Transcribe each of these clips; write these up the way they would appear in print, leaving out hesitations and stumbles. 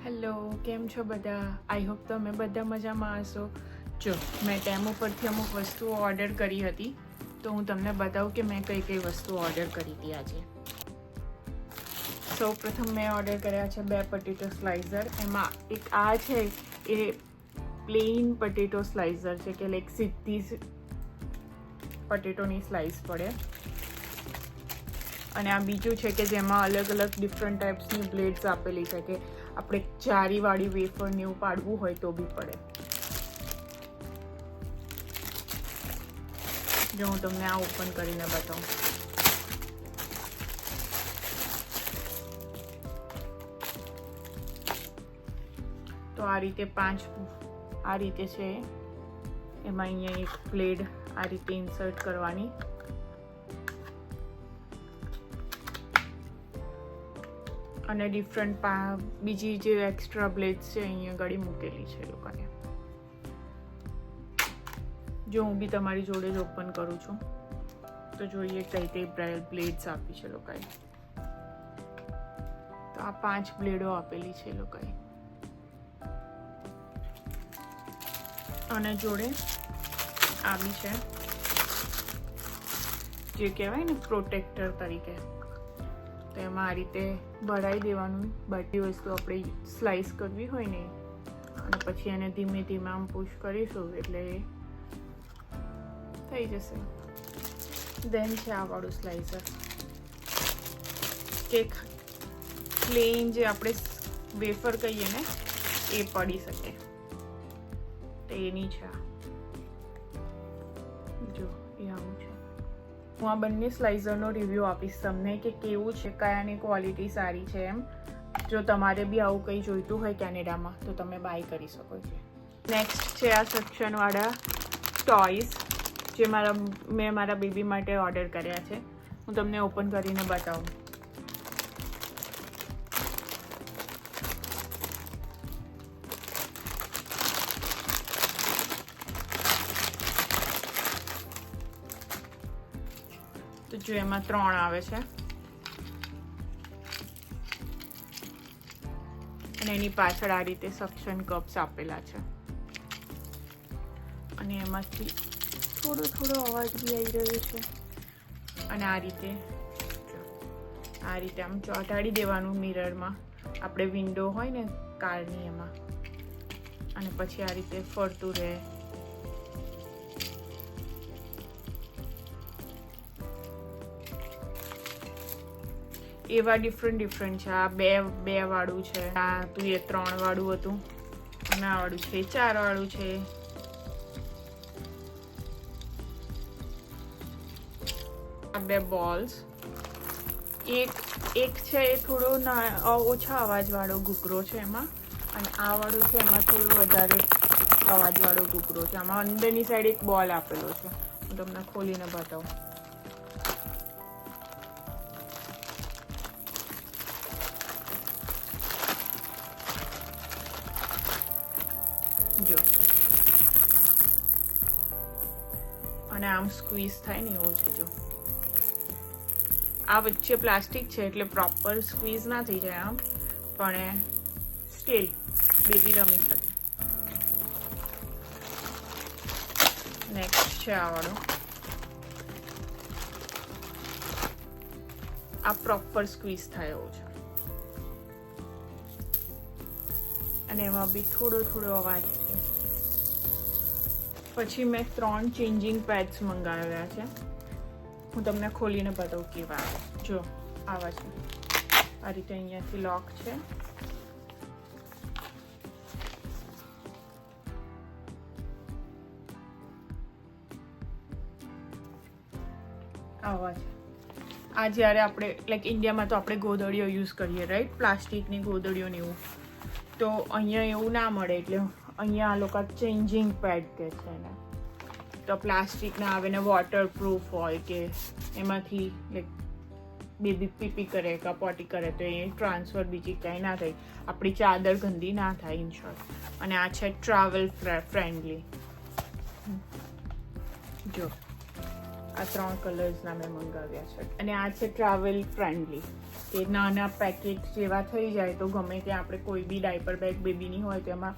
Hello, કેમ છો બધા? આઈ હોપ તમે બધા મજામાં હશો. જો મેં ટેમો પરથી અમુક વસ્તુઓ ઓર્ડર કરી હતી, તો હું તમને બતાવું કે મેં કઈ કઈ વસ્તુઓ ઓર્ડર કરી હતી આજે. સૌ પ્રથમ મેં ઓર્ડર કર્યા છે 2 પટેટો સ્લાઇસર. એમાં એક આ છે એ પ્લેન પટેટો સ્લાઇસર છે કે લાઈક સીધી પટેટોની સ્લાઇસ પડે, અને આ બીજું છે કે જેમાં અલગ અલગ ડિફરન્ટ ટાઈપ્સની બ્લેડ્સ આપેલી છે કે આપણે ચારીવાળી વેફરને એવું પાડવું હોય તો બી પડે. જો હું તમને આ ઓપન કરીને બતાવું. તો આ રીતે 5 આ રીતે છે. એમાં અહીંયા એક બ્લેડ આ રીતે ઇન્સર્ટ કરવાની, અને ડિફરન્ટ બીજી જે એક્સ્ટ્રા બ્લેડ્સ છે અહીંયા ગળી મૂકેલી છે એ લોકોને. જો હું બી તમારી જોડે જ ઓપન કરું છું તો જોઈએ કઈ કઈ બ્લેડ્સ આપી છે લોકોએ. તો આ 5 બ્લેડો આપેલી છે એ લોકોએ, અને જોડે આ બી છે જે કહેવાય ને પ્રોટેક્ટર તરીકે. તો એમાં આ રીતે ભરાઈ દેવાનું બધી વસ્તુ આપણે સ્લાઇસ કરવી હોય ને, અને પછી એને ધીમે ધીમે આમ પુશ કરીશું એટલે થઈ જશે. દેન છે આ વાળું સ્લાઇસર કે પ્લેન જે આપણે વેફર કહીએ ને એ પડી શકે, તો એની છે. જો એ આવું છે. હું આ બંને સ્લાઇસરનો રિવ્યૂ આપીશ તમને કે કેવું છે, કયાની ક્વોલિટી સારી છે એમ. જો તમારે બી આવું કંઈ જોઈતું હોય કેનેડામાં તો તમે બાય કરી શકો છો. નેક્સ્ટ છે આ સેક્શનવાળા ટોયસ જે મેં મારા બેબી માટે ઓર્ડર કર્યા છે. હું તમને ઓપન કરીને બતાવું. તો જો એમાં 3 આવે છે, અને એની પાછળ આ રીતે સક્શન કપ્સ આપેલા છે, અને એમાંથી થોડો અવાજ બી આવી રહ્યો છે. અને આ રીતે આમ ચોંટાડી દેવાનું મિરરમાં, આપણે વિન્ડો હોય ને કારની એમાં, અને પછી આ રીતે ફરતું રહે. એવા ડિફરન્ટ છે. આ 2 વાળું છે, આ તું એ 3 વાળું હતું, અને આ વાળું છે 4 વાળું છે. આ 2 બોલ્સ, એક છે એ થોડો ઓછા અવાજ વાળો ઘૂઘરો છે એમાં, અને આ વાળું છે એમાં થોડો વધારે અવાજ વાળો ઘૂઘરો છે. આમાં અંદરની સાઈડ એક બોલ આપેલો છે, હું તમને ખોલીને બતાવું. જો, અને આમ સ્ક્વીઝ થાય ને એવું છે. જો આ વચ્ચે પ્લાસ્ટિક છે એટલે પ્રોપર સ્ક્વીઝ ના થઈ જાય આમ, પણ સ્ટીલ બેબી રમી શકે. નેક્સ્ટ છે આ વાળો. આ પ્રોપર સ્ક્વીઝ થાય એવું છે, અને એમાં બી થોડો અવાજ છે. પછી મેં 3 ચેન્જિંગ પેડ્સ મંગાવ્યા છે. હું તમને ખોલીને બતાવું કેવા આવે. જો આવા છે, આ રીતે અહીંયાથી લોક છે, આવા છે. આ જ્યારે આપણે લાઈક ઇન્ડિયામાં તો આપણે ગોદડીઓ યુઝ કરીએ, રાઈટ, પ્લાસ્ટિકની ગોદડીઓ ને એવું. તો અહીંયા એવું ના મળે, એટલે અહીંયા આ લોકો ચેન્જિંગ પેડ કહે છે એને. તો પ્લાસ્ટિકના આવે ને વોટરપ્રૂફ હોય કે એમાંથી લાઈક બેબી પીપી કરે કે પોટી કરે તો એ ટ્રાન્સફર બીજી કાંઈ ના થાય, આપણી ચાદર ગંદી ના થાય, ઇન શોર્ટ. અને આ છે ટ્રાવેલ ફ્રેન્ડલી. જો આ 3 કલર્સના મેં મંગાવ્યા છે. અને આ છે ટ્રાવેલ ફ્રેન્ડલી, કે નાના પેકેટ જેવા થઈ જાય તો ગમે ત્યાં આપણે કોઈ બી ડાયપર બેગ બેબીની હોય તો એમાં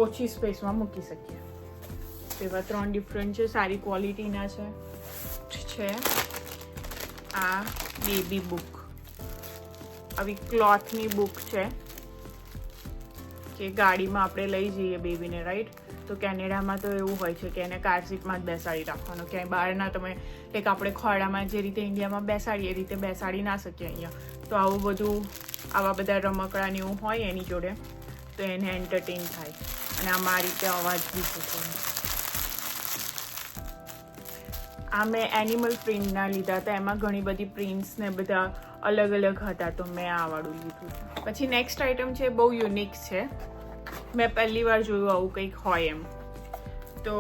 ઓછી સ્પેસમાં મૂકી શકીએ. એવા 3 ડિફરન્ટ છે, સારી ક્વોલિટીના છે. આ બેબી બુક, આવી ક્લોથની બુક છે કે ગાડીમાં આપણે લઈ જઈએ બેબીને, રાઈટ? તો કેનેડામાં તો એવું હોય છે કે એને કાર સીટમાં જ બેસાડી રાખવાનો, ક્યાંય બહારના તમે એક આપણે ખોડામાં જે રીતે ઇન્ડિયામાં બેસાડીએ એ રીતે બેસાડી ના શકીએ અહીંયા. તો આવું બધું, આવા બધા રમકડાને એવું હોય એની જોડે તો એને એન્ટરટેન થાય. અને આમાં આ રીતે અવાજ બી છે. આ મેં એનિમલ પ્રિન્ટના લીધા હતા, એમાં ઘણી બધી પ્રિન્ટ્સ ને બધા અલગ અલગ હતા, તો મેં આ વાળું લીધું છે. પછી નેક્સ્ટ આઇટમ છે, બહુ યુનિક છે, મેં પહેલી વાર જોયું આવું કંઈક હોય એમ, તો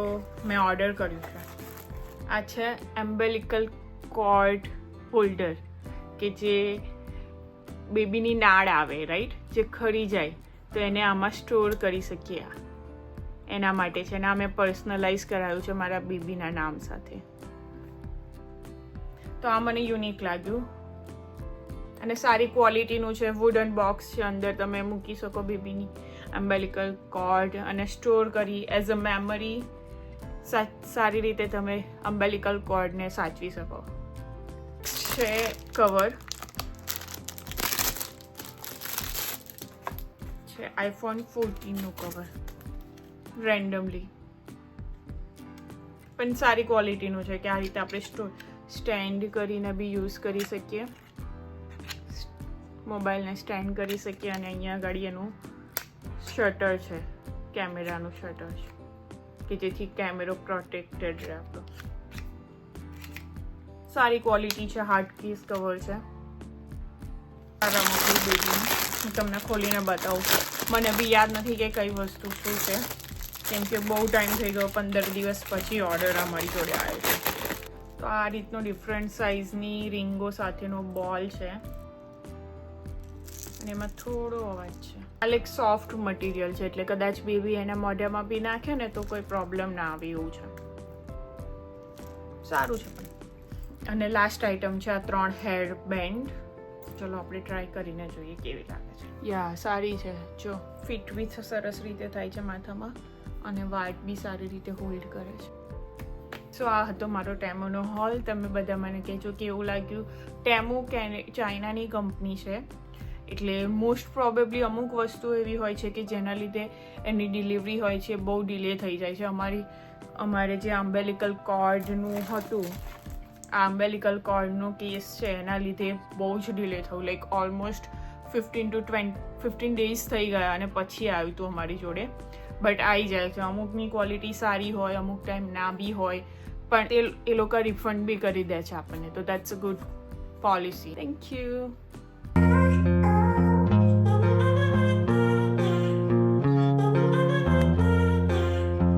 મેં ઓર્ડર કર્યું છે. આ છે એમ્બેલિકલ કોર્ડ હોલ્ડર, કે જે બેબીની નાળ આવે, રાઈટ, જે ખરી જાય તો એને આમાં સ્ટોર કરી શકીએ. એના માટે છે. અને આ મેં પર્સનલાઇઝ કરાયું છે મારા બેબીના નામ સાથે. તો આ મને યુનિક લાગ્યું અને સારી ક્વોલિટીનું છે. વુડન બોક્સ છે, અંદર તમે મૂકી શકો બેબીની એમ્બેલિકલ કોર્ડ અને સ્ટોર કરી એઝ અ મેમરી. સારી રીતે તમે એમ્બેલિકલ કોર્ડને સાચવી શકો. છે કવર, છે આઈફોન 14નું કવર, રેન્ડમલી પણ સારી ક્વોલિટીનું છે, કે આ રીતે આપણે સ્ટેન્ડ કરીને બી યુઝ કરી શકીએ, મોબાઈલને સ્ટેન્ડ કરી શકીએ. અને અહીંયા આગળ એનું શટર છે, કેમેરાનું શટર છે, કે જેથી કેમેરો પ્રોટેક્ટેડ રહે આપણો. સારી ક્વોલિટી છે, હાર્ડ કેસ કવર છે. આ રમકડું બેબીનું હું તમને ખોલીને બતાવું. મને બી યાદ નથી કે કઈ વસ્તુ શું છે, કેમ કે બહુ ટાઈમ થઈ ગયો, 15 દિવસ પછી ઓર્ડર અમારી જોડે આવ્યો છે. તો આ રીતનો ડિફરન્ટ સાઇઝની રીંગો સાથેનો બોલ છે અને એમાં થોડો અવાજ છે. આ એક સોફ્ટ મટીરિયલ છે, એટલે કદાચ બેબી એના મોઢામાં બી નાખે ને તો કોઈ પ્રોબ્લેમ ના આવે એવું છે. સારું છે પણ. અને લાસ્ટ આઇટમ છે આ 3 હેર બેન્ડ. ચલો આપણે ટ્રાય કરીને જોઈએ કેવી લાગે છે. યા સારી છે, જો ફિટ બી સરસ રીતે થાય છે માથામાં અને વાળ બી સારી રીતે હોલ્ડ કરે છે. સો આ હતો મારો ટેમોનો હોલ. તમે બધા મને કહેજો કેવું લાગ્યું. ટેમો ચાઇનાની કંપની છે, એટલે મોસ્ટ પ્રોબેબલી અમુક વસ્તુ એવી હોય છે કે જેના લીધે એની ડિલિવરી હોય છે બહુ ડિલે થઈ જાય છે. અમારે જે એમ્બેલિકલ કોર્ડનું હતું, આ એમ્બેલિકલ કોર્ડનો કેસ છે, એના લીધે બહુ જ ડિલે થયું. લાઈક ઓલમોસ્ટ 15 ડેઝ થઈ ગયા અને પછી આવ્યું હતું અમારી જોડે. બટ આવી જાય છે. અમુકની ક્વોલિટી સારી હોય, અમુક ટાઈમ ના બી હોય, પણ એ લોકો રિફંડ બી કરી દે છે આપણને. તો that's a good policy. Thank you.